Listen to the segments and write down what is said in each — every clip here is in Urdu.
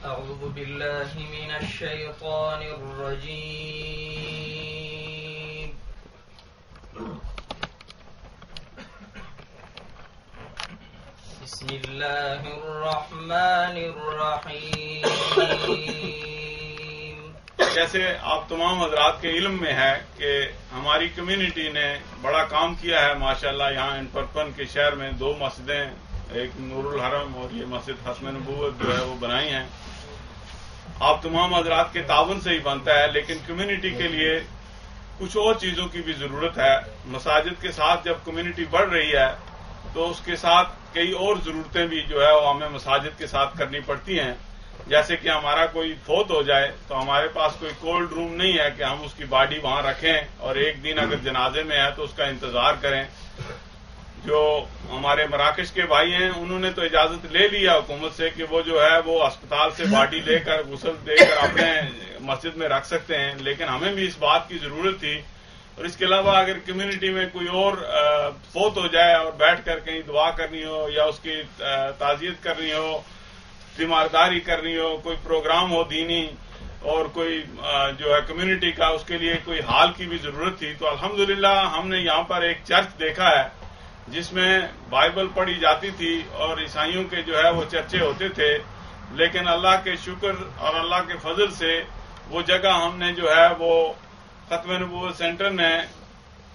أعوذ بالله من الشيطان الرجيم بسم الله الرحمن الرحيم. جیسے آپ تمام حضرات کے علم میں ہے کہ ہماری کمیونٹی نے بڑا کام کیا ہے ماشاءاللہ. یہاں ان پرپن کے شہر میں 2 مسجدیں، ایک نور الحرم اور یہ مسجد ختم نبوت جو ہے وہ بنائی ہیں. آپ تمام حضرات کے تعاون سے ہی بنتا ہے، لیکن کمیونٹی کے لیے کچھ اور چیزوں کی بھی ضرورت ہے. مساجد کے ساتھ جب کمیونٹی بڑھ رہی ہے تو اس کے ساتھ کئی اور ضرورتیں بھی جو ہے وہ ہمیں مساجد کے ساتھ کرنی پڑتی ہیں. جیسے کہ ہمارا کوئی فوت ہو جائے تو ہمارے پاس کوئی کولڈ روم نہیں ہے کہ ہم اس کی باڈی وہاں رکھیں اور ایک دن اگر جنازے میں ہے تو اس کا انتظار کریں. جو ہمارے مراکش کے بھائی ہیں انہوں نے تو اجازت لے لیا حکومت سے کہ وہ جو ہے وہ اسپتال سے باڈی لے کر غسل دے کر اپنے مسجد میں رکھ سکتے ہیں، لیکن ہمیں بھی اس بات کی ضرورت تھی. اور اس کے علاوہ اگر کمیونٹی میں کوئی اور فوت ہو جائے اور بیٹھ کر کہیں دعا کرنی ہو یا اس کی تعزیت کرنی ہو، تیمارداری کرنی ہو، کوئی پروگرام ہو دینی اور کوئی جو ہے کمیونٹی کا، اس کے لیے کوئی ہال کی بھی ضرورت تھی. تو الحمدللہ ہم نے یہاں پر ایک چرچ دیکھا ہے جس میں بائبل پڑھی جاتی تھی اور عیسائیوں کے جو ہے وہ چرچے ہوتے تھے، لیکن اللہ کے شکر اور اللہ کے فضل سے وہ جگہ ہم نے جو ہے وہ ختم نبوت سینٹر نے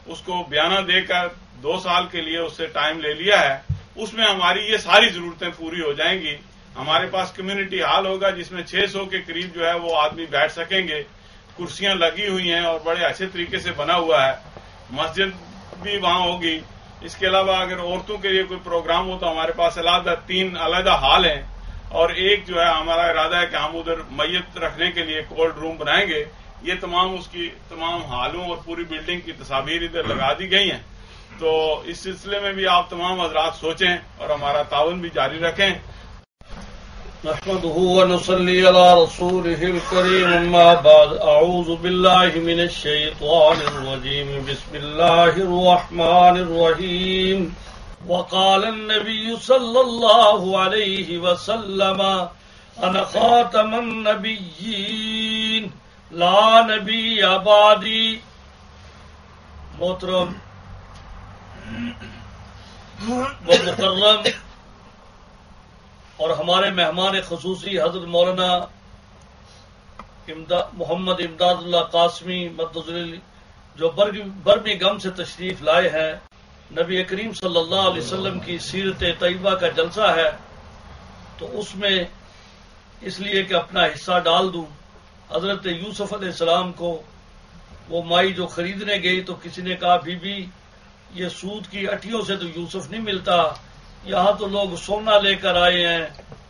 اس کو بیانہ دے کر 2 سال کے لیے اس سے ٹائم لے لیا ہے. اس میں ہماری یہ ساری ضرورتیں پوری ہو جائیں گی. ہمارے پاس کمیونٹی ہال ہوگا جس میں 600 کے قریب جو ہے وہ آدمی بیٹھ سکیں گے. کرسیاں لگی ہوئی ہیں اور بڑے اچھے طریقے سے بنا ہوا ہے. مسجد بھی وہاں ہوگی. اس کے علاوہ اگر عورتوں کے لیے کوئی پروگرام ہو تو ہمارے پاس 3 علیحدہ ہال ہیں اور ایک جو ہے ہمارا ارادہ ہے کہ ہم ادھر میت رکھنے کے لیے کولڈ روم بنائیں گے. یہ تمام اس کی تمام ہالوں اور پوری بلڈنگ کی تصاویر ادھر لگا دی گئی ہیں. تو اس سلسلے میں بھی آپ تمام حضرات سوچیں اور ہمارا تعاون بھی جاری رکھیں. نحمده ونصلي على رسوله الكريم. اما بعد، اعوذ بالله من الشيطان الرجيم. بسم الله الرحمن الرحيم. وقال النبي صلى الله عليه وسلم انا خاتم النبيين لا نبي بعدي. محترم و مکرم اور ہمارے مہمان خصوصی حضرت مولانا محمد امداد اللہ قاسمی مدظل جو برمنگھم سے تشریف لائے ہیں. نبی کریم صلی اللہ علیہ وسلم کی سیرت طیبہ کا جلسہ ہے، تو اس میں اس لیے کہ اپنا حصہ ڈال دوں. حضرت یوسف علیہ السلام کو وہ مائی جو خریدنے گئی تو کسی نے کہا بی بی یہ سود کی اٹھیوں سے تو یوسف نہیں ملتا، یہاں تو لوگ سونا لے کر آئے ہیں،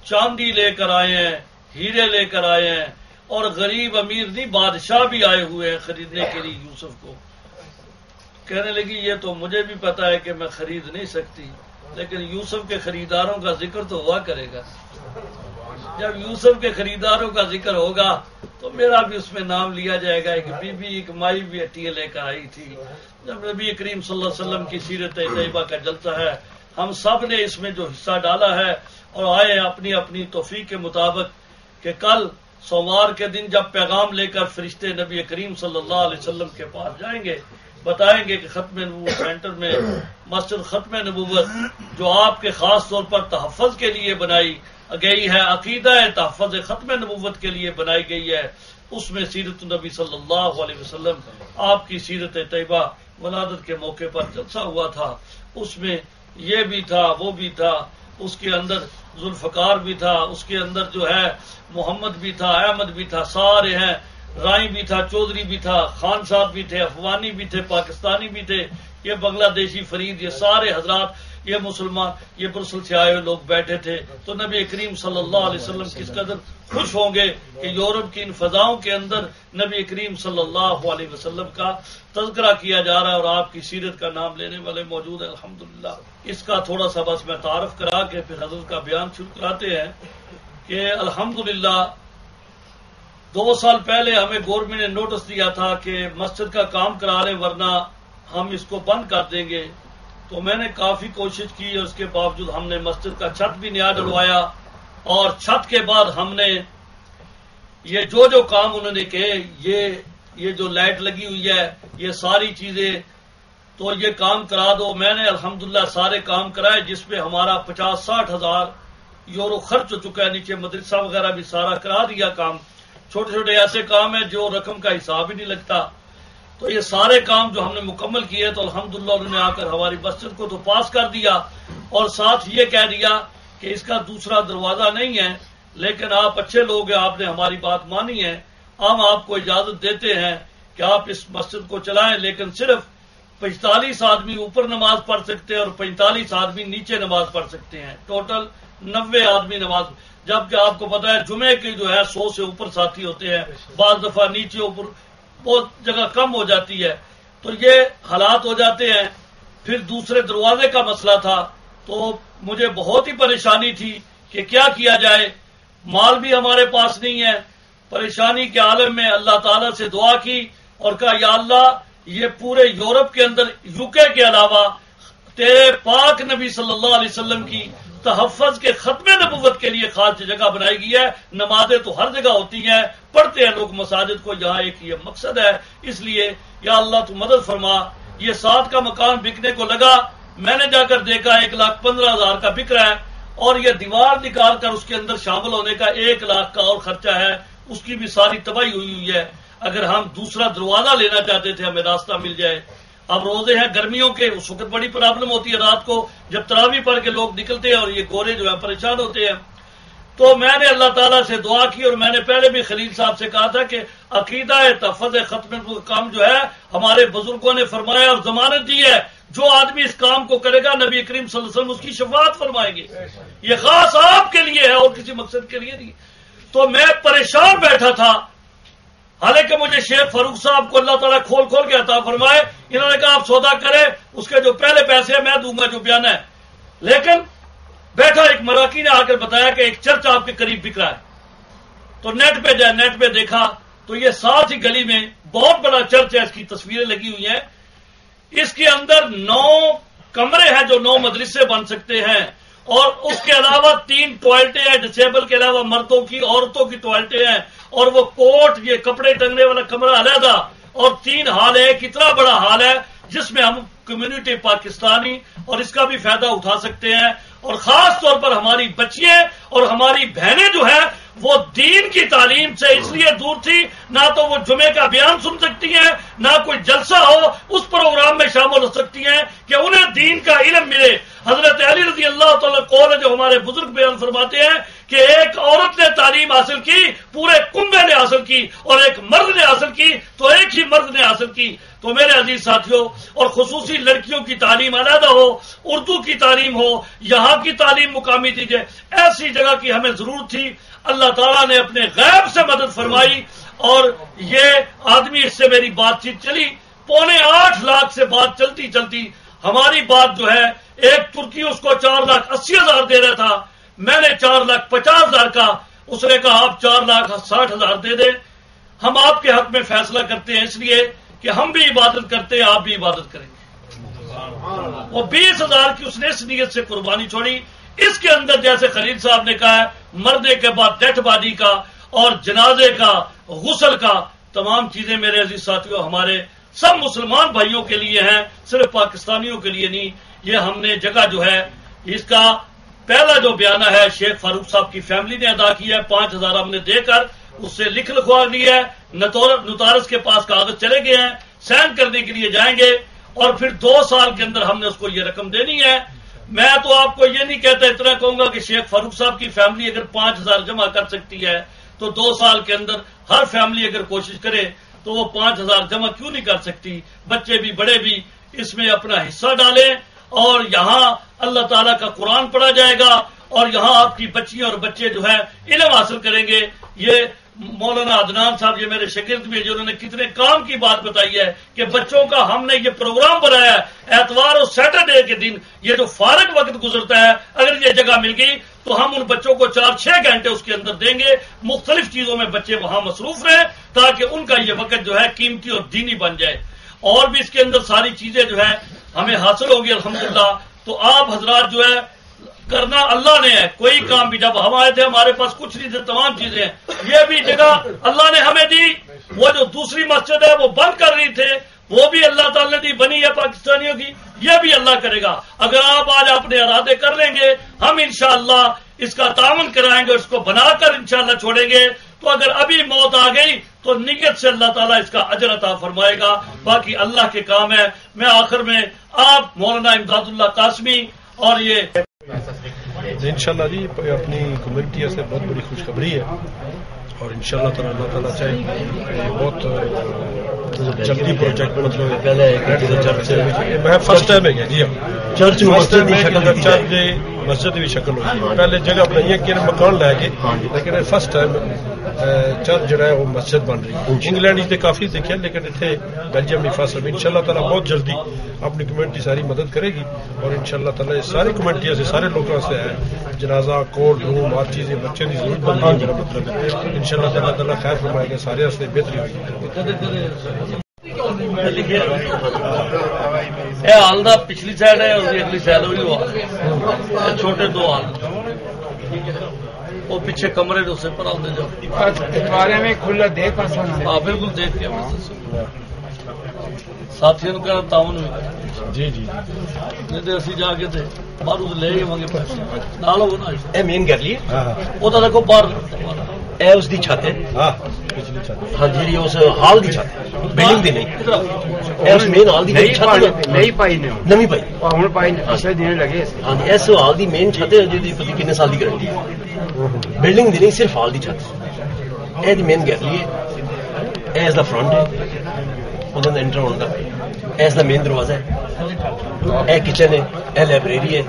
چاندی لے کر آئے ہیں، ہیرے لے کر آئے ہیں، اور غریب امیر نہیں بادشاہ بھی آئے ہوئے ہیں خریدنے کے لیے یوسف کو. کہنے لگی یہ تو مجھے بھی پتا ہے کہ میں خرید نہیں سکتی، لیکن یوسف کے خریداروں کا ذکر تو ہوا کرے گا. جب یوسف کے خریداروں کا ذکر ہوگا تو میرا بھی اس میں نام لیا جائے گا. ایک بی بی ایک مائی بھی اٹیاں لے کر آئی تھی. جب نبی کریم صلی اللہ علیہ وسلم کی سیرت طیبہ کا جلسہ ہے، ہم سب نے اس میں جو حصہ ڈالا ہے اور آئے اپنی اپنی توفیق کے مطابق کہ کل سوموار کے دن جب پیغام لے کر فرشتے نبی کریم صلی اللہ علیہ وسلم کے پاس جائیں گے، بتائیں گے کہ ختم نبوت سینٹر میں مسجد ختم نبوت جو آپ کے خاص طور پر تحفظ کے لیے بنائی گئی ہے، عقیدہ تحفظ ختم نبوت کے لیے بنائی گئی ہے، اس میں سیرت النبی صلی اللہ علیہ وسلم آپ کی سیرت طیبہ ولادت کے موقع پر جلسہ ہوا تھا. اس میں یہ بھی تھا، وہ بھی تھا، اس کے اندر ذوالفقار بھی تھا، اس کے اندر جو ہے محمد بھی تھا، احمد بھی تھا، سارے ہیں، رائی بھی تھا، چودھری بھی تھا، خان صاحب بھی تھے، افغانی بھی تھے، پاکستانی بھی تھے، یہ بنگلہ دیشی فرید، یہ سارے حضرات، یہ مسلمان، یہ برسل سے آئے ہوئے لوگ بیٹھے تھے. تو نبی کریم صلی اللہ علیہ وسلم کس قدر خوش ہوں گے کہ یورپ کی ان فضاؤں کے اندر نبی کریم صلی اللہ علیہ وسلم کا تذکرہ کیا جا رہا ہے اور آپ کی سیرت کا نام لینے والے موجود ہیں. الحمدللہ اس کا تھوڑا سا بس میں تعارف کرا کے پھر حضرت کا بیان شروع کراتے ہیں کہ الحمدللہ 2 سال پہلے ہمیں گورنمنٹ نے نوٹس دیا تھا کہ مسجد کا کام کرا لیں ورنہ ہم اس کو بند کر دیں گے. تو میں نے کافی کوشش کی اور اس کے باوجود ہم نے مسجد کا چھت بھی نیا ڈلوایا اور چھت کے بعد ہم نے یہ جو کام انہوں نے کہے، یہ جو لائٹ لگی ہوئی ہے، یہ ساری چیزیں، تو یہ کام کرا دو. میں نے الحمدللہ سارے کام کرائے، جس پہ ہمارا 50-60 ہزار یورو خرچ ہو چکا ہے. نیچے مدرسہ وغیرہ بھی سارا کرا دیا کام. چھوٹے چھوٹے ایسے کام ہیں جو رقم کا حساب ہی نہیں لگتا. تو یہ سارے کام جو ہم نے مکمل کیے، تو الحمدللہ انہوں نے آ کر ہماری مسجد کو تو پاس کر دیا، اور ساتھ یہ کہہ دیا کہ اس کا دوسرا دروازہ نہیں ہے، لیکن آپ اچھے لوگ ہیں، آپ نے ہماری بات مانی ہے، ہم آپ کو اجازت دیتے ہیں کہ آپ اس مسجد کو چلائیں، لیکن صرف 45 آدمی اوپر نماز پڑھ سکتے ہیں اور 45 آدمی نیچے نماز پڑھ سکتے ہیں. ٹوٹل 90 آدمی نماز، جبکہ آپ کو پتا ہے جمعے کے جو ہے 100 سے اوپر ساتھی ہوتے ہیں، بعض دفعہ نیچے اوپر بہت جگہ کم ہو جاتی ہے. تو یہ حالات ہو جاتے ہیں. پھر دوسرے دروازے کا مسئلہ تھا، تو مجھے بہت ہی پریشانی تھی کہ کیا کیا جائے. مال بھی ہمارے پاس نہیں ہے. پریشانی کے عالم میں اللہ تعالیٰ سے دعا کی اور کہا یا اللہ، یہ پورے یورپ کے اندر UK کے علاوہ تیرے پاک نبی صلی اللہ علیہ وسلم کی تحفظ کے ختم نبوت کے لیے خاص جگہ بنائی گئی ہے. نمازیں تو ہر جگہ ہوتی ہیں، پڑھتے ہیں لوگ مساجد کو، یہاں ایک یہ مقصد ہے. اس لیے یا اللہ تو مدد فرما. یہ 7 کا مکان بکنے کو لگا. میں نے جا کر دیکھا 1,15,000 کا بک رہا ہے، اور یہ دیوار نکال کر اس کے اندر شامل ہونے کا 1 لاکھ کا اور خرچہ ہے. اس کی بھی ساری تباہی ہوئی ہے. اگر ہم دوسرا دروازہ لینا چاہتے تھے، ہمیں راستہ مل جائے. اب روزے ہیں گرمیوں کے، اس وقت بڑی پرابلم ہوتی ہے رات کو جب تراویح پڑھ کے لوگ نکلتے ہیں، اور یہ گورے جو ہے پریشان ہوتے ہیں. تو میں نے اللہ تعالیٰ سے دعا کی، اور میں نے پہلے بھی خلیل صاحب سے کہا تھا کہ عقیدہ تحفظ ختم کا کام جو ہے ہمارے بزرگوں نے فرمایا اور ضمانت دی ہے، جو آدمی اس کام کو کرے گا نبی کریم صلی اللہ علیہ وسلم اس کی شفاعت فرمائیں گے. یہ خاص آپ کے لیے ہے اور کسی مقصد کے لیے نہیں. تو میں پریشان بیٹھا تھا، حالانکہ مجھے شیخ فاروق صاحب کو اللہ تعالیٰ کھول کے عطا فرمائے. انہوں نے کہا آپ سودا کریں، اس کے جو پہلے پیسے ہیں میں دوں گا جو بیان ہے. لیکن بیٹھا ایک مراکی نے آ کر بتایا کہ ایک چرچ آپ کے قریب بک رہا ہے. تو نیٹ پہ دیکھا تو یہ ساتھ ہی گلی میں بہت بڑا چرچ ہے، اس کی تصویریں لگی ہوئی ہیں. اس کے اندر 9 کمرے ہیں جو 9 مدرسے بن سکتے ہیں، اور اس کے علاوہ 3 ٹوائلٹیں ہیں، ڈسیبل کے علاوہ مردوں کی عورتوں کی ٹوائلٹیں ہیں، اور وہ کوٹ یہ کپڑے ٹنگنے والا کمرہ علیحدہ، اور 3 ہال ہے. کتنا بڑا ہال ہے جس میں ہم کمیونٹی پاکستانی اور اس کا بھی فائدہ اٹھا سکتے ہیں. اور خاص طور پر ہماری بچیاں اور ہماری بہنیں جو ہیں وہ دین کی تعلیم سے اس لیے دور تھی، نہ تو وہ جمعے کا بیان سن سکتی ہیں، نہ کوئی جلسہ ہو اس پروگرام میں شامل ہو سکتی ہیں کہ انہیں دین کا علم ملے. حضرت علی رضی اللہ تعالیٰ قول ہے جو ہمارے بزرگ بیان فرماتے ہیں کہ ایک عورت نے تعلیم حاصل کی، پورے کنبے نے حاصل کی، اور ایک مرد نے حاصل کی تو ایک ہی مرد نے حاصل کی. تو میرے عزیز ساتھیوں، اور خصوصی لڑکیوں کی تعلیم علیحدہ ہو، اردو کی تعلیم ہو، یہاں کی تعلیم مقامی دیجیے. ایسی جگہ کی ہمیں ضرورت تھی. اللہ تعالیٰ نے اپنے غیب سے مدد فرمائی، اور یہ آدمی اس سے میری بات چیت چلی. 8.25 لاکھ سے بات چلتی چلتی ہماری بات جو ہے، ایک ترکی اس کو 4,80,000 دے رہا تھا، میں نے 4,50,000 کا. اس نے کہا آپ 4,60,000 دے دیں، ہم آپ کے حق میں فیصلہ کرتے ہیں، اس لیے کہ ہم بھی عبادت کرتے ہیں، آپ بھی عبادت کریں گے. وہ 20,000 کی اس نے اس نیت سے قربانی چھوڑی. اس کے اندر جیسے خلیل صاحب نے کہا ہے، مرنے کے بعد ڈیتھ باڈی کا اور جنازے کا، غسل کا، تمام چیزیں میرے عزیز ساتھیوں ہمارے سب مسلمان بھائیوں کے لیے ہیں، صرف پاکستانیوں کے لیے نہیں. یہ ہم نے جگہ جو ہے، اس کا پہلا جو بیانہ ہے شیخ فاروق صاحب کی فیملی نے ادا کیا ہے. 5,000 ہم نے دے کر اس سے لکھ لکھوا لیا ہے. نوتارس کے پاس کاغذ چلے گئے ہیں، سائن کرنے کے لیے جائیں گے، اور پھر 2 سال کے اندر ہم نے اس کو یہ رقم دینی ہے. میں تو آپ کو یہ نہیں کہتا، اتنا کہوں گا کہ شیخ فاروق صاحب کی فیملی اگر 5,000 جمع کر سکتی ہے تو 2 سال کے اندر ہر فیملی اگر کوشش کرے تو وہ 5,000 جمع کیوں نہیں کر سکتی. بچے بھی بڑے بھی اس میں اپنا حصہ ڈالیں، اور یہاں اللہ تعالیٰ کا قرآن پڑھا جائے گا، اور یہاں آپ کی بچیاں اور بچے جو ہے علم حاصل کریں گے. یہ مولانا عدنان صاحب یہ میرے شاگرد بھی جنہوں نے کتنے کام کی بات بتائی ہے کہ بچوں کا ہم نے یہ پروگرام بنایا ہے اتوار اور سیٹرڈے کے دن، یہ جو فارغ وقت گزرتا ہے اگر یہ جگہ مل گئی تو ہم ان بچوں کو 4-6 گھنٹے اس کے اندر دیں گے. مختلف چیزوں میں بچے وہاں مصروف رہیں تاکہ ان کا یہ وقت جو ہے قیمتی اور دینی بن جائے. اور بھی اس کے اندر ساری چیزیں جو ہے ہمیں حاصل ہوگی الحمدللہ. تو آپ حضرات جو ہے کرنا اللہ نے ہے. کوئی کام بھی جب ہم آئے تھے ہمارے پاس کچھ نہیں تھے, تمام چیزیں ہیں. یہ بھی جگہ اللہ نے ہمیں دی. وہ جو دوسری مسجد ہے وہ بند کر رہی تھے, وہ بھی اللہ تعالی نے دی, بنی ہے پاکستانیوں کی, یہ بھی اللہ کرے گا. اگر آپ آج اپنے ارادے کر لیں گے, ہم انشاءاللہ اس کا تعاون کرائیں گے, اس کو بنا کر انشاءاللہ چھوڑیں گے. تو اگر ابھی موت آ گئی تو نیت سے اللہ تعالیٰ اس کا اجر عطا فرمائے گا. باقی اللہ کے کام ہے. میں آخر میں آپ مولانا امداد اللہ قاسمی اور یہ انشاءاللہ جی اپنی کمیونٹی سے بہت بڑی خوشخبری ہے, اور انشاءاللہ تعالیٰ اللہ تعالیٰ چاہے بہت جلدی پروجیکٹ مطلب پہلے میں فرسٹ ٹائم ہے جی چرچ مسجد بھی شکل ہوتی ہے. پہلے جگہ بنائی ہے کہ مکان لے کے, لیکن فرسٹ ٹائم چرچ جڑا ہے وہ مسجد بن رہی ہے. انگلینڈ سے کافی دیکھا, لیکن اتنے بیلجیم میں فاصل بھی انشاءاللہ تعالیٰ بہت جلدی اپنی کمیونٹی ساری مدد کرے گی. اور انشاءاللہ تعالیٰ ساری کمیونٹیوں سے سارے لوگوں سے ہے جنازہ کورٹ روم ہر چیزیں بچے کی ضرورت بن رہی ہے. مطلب انشاءاللہ تعالیٰ تعالیٰ خیر فرمائے گا, سارے واسطے بہتری ہوگی. ہال دا پچھلی سائڈ ہے, اگلی سائڈ ہوئی ہوا چھوٹے دو ہال, وہ پیچھے کمرے جو سے پر آتے جاؤ بارے میں کھلا دیکھ ہاں بالکل دیکھ کے ساتھیوں کو کہنا تعاون بھی جی جی نہیں تو اسی جا کے تھے باہر لے گئے منگے پیسے نال ہونا اے مین کر لیے وہ تو دیکھو باہر اے اس دی چھت ہے ہاں پچھلی چھت ہاں جی اس ہال دی چھت بلڈنگ دی نہیں اے اس مین ہال دی چھت نہیں پائی نے نمی پائی ہوں پائی پچھلے دن لگے ہاں جی اس ہال دی مین چھت ہے جی پتہ کتنے سال دی گارنٹی ہے بلڈنگ دی نہیں صرف ہال دی چھت اے دی مین گیلری ہے اے از دا فرنٹ ہے انہوں نے انٹر ہونے کا اے از دا مین دروازہ ہے اے کچن ہے اے لائبریری ہے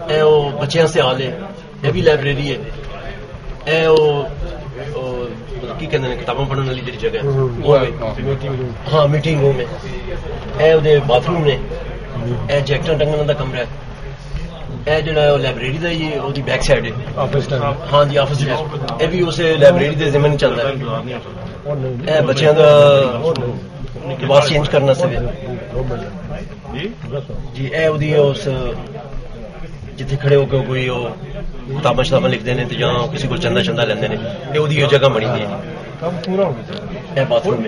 اے وہ بچیاں سے ہال ہے اے بھی لائبریری ہے اے وہ کی کہتے ہیں کتابیں پڑھنے والی جی جگہ ہاں میٹنگ روم ہے اے وہ باتھ روم نے اے جیکٹاں ٹنگنے کا کمرہ ہے اے جڑا لائبریری کا جی وہ بیک سائڈ ہے ہاں جی آفس اے بھی اس لائبریری کے ذمہ نہیں چلتا ہے اے بچیاں کا لباس چینج کرنا سب جی اے اس جتنے کھڑے ہو کے کوئی کتاباں شتاباں لکھتے ہیں یا کسی کو چندہ چندہ لیندے ہیں یہ وہ جگہ بنی دی ہے اے باتھ روم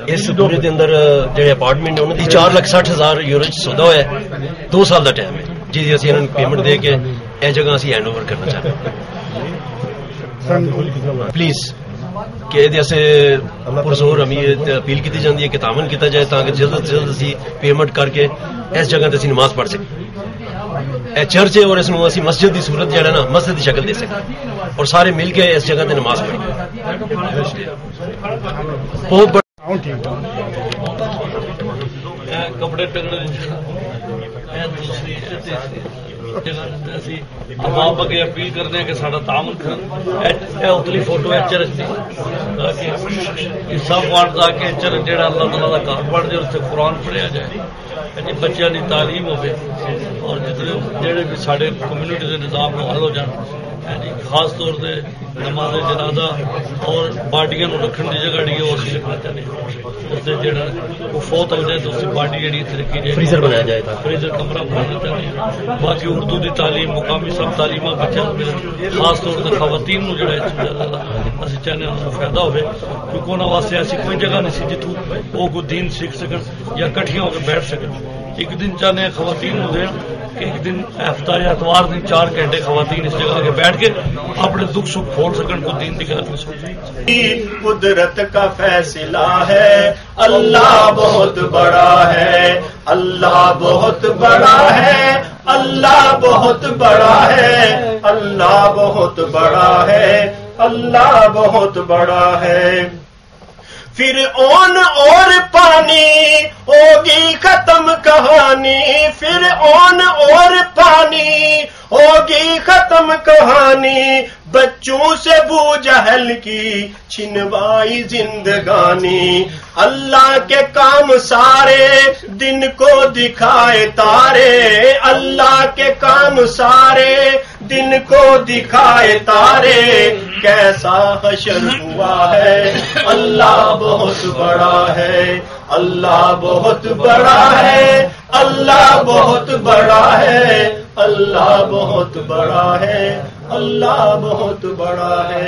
اس پورے دے اندر جڑے اپارٹمنٹ انہوں نے 4,60,000 یورو سودا ہوا ہے 2 سال کا ٹائم ہے جی اسی انہوں نے پیمنٹ دے کے یہ جگہ اسی ہینڈ اوور کرنا چاہتے ہیں پلیز کہ پرزور ہمیں اپیل کی جاتی ہے کہ تعاون کیا جائے تاکہ جلد سے جلد اسی پیمنٹ کر کے اس جگہ تے اسی نماز پڑھ سکیں اے چرچ ہے اور اس نو اسی مسجد کی صورت جڑا نا مسجد کی شکل دے سکیں اور سارے مل کے اس جگہ تے نماز پڑھیں بہت بڑا کپڑے ٹنگنے عوام اگے اپیل کرتے ہیں کہ سارا تعاون اتلی فوٹو چرچ کی سب وانٹ تاکہ چرچ جہاں اللہ تعالیٰ کا گھر بن جائے اس سے قرآن پڑھیا جائے بچوں کی تعلیم ہوے اور جتنے جہے بھی سارے کمیونٹی کے نظام حل ہو جان خاص طور سے نماز جنازہ اور باڈیاں رکھنے کی جگہ جی وہ اسی رکھنا چاہتے ہیں اس سے جہاں وہ فوت ہو جائے تو اس کی باڈی جی رکھی جائے فریزر بنایا جائے فریزر کمرہ بنانا چاہتے ہیں باقی اردو کی تعلیم مقامی سب تعلیم بچوں کو ملے خاص طور سے خواتین کو جڑا اسی چاہتے ہیں فائدہ ہوئے کیونکہ انہوں واسطے ایسی کوئی جگہ نہیں سی جتوں وہ کوئی دین سیکھ سکن یا کٹھیاں ہو کے بیٹھ سکن ایک دن چاہتے ہیں خواتین ہو دیں کہ ایک دن ہفتہ یا اتوار دن 4 گھنٹے خواتین اس جگہ کے بیٹھ کے اپنے دکھ سکھ کھول سکن کو دین دکھا سکیں قدرت کا فیصلہ ہے اللہ بہت بڑا ہے اللہ بہت بڑا ہے اللہ بہت بڑا ہے اللہ بہت بڑا ہے اللہ بہت بڑا ہے فرعون اور پانی ہوگی ختم کہانی فرعون اور پانی ہوگی ختم تمام کہانی بچوں سے بو جہل کی چھنوائی زندگانی اللہ کے کام سارے دن کو دکھائے تارے اللہ کے کام سارے دن کو دکھائے تارے کیسا حشر ہوا ہے اللہ بہت بڑا ہے اللہ بہت بڑا ہے اللہ بہت بڑا ہے اللہ بہت بڑا ہے اللہ بہت بڑا ہے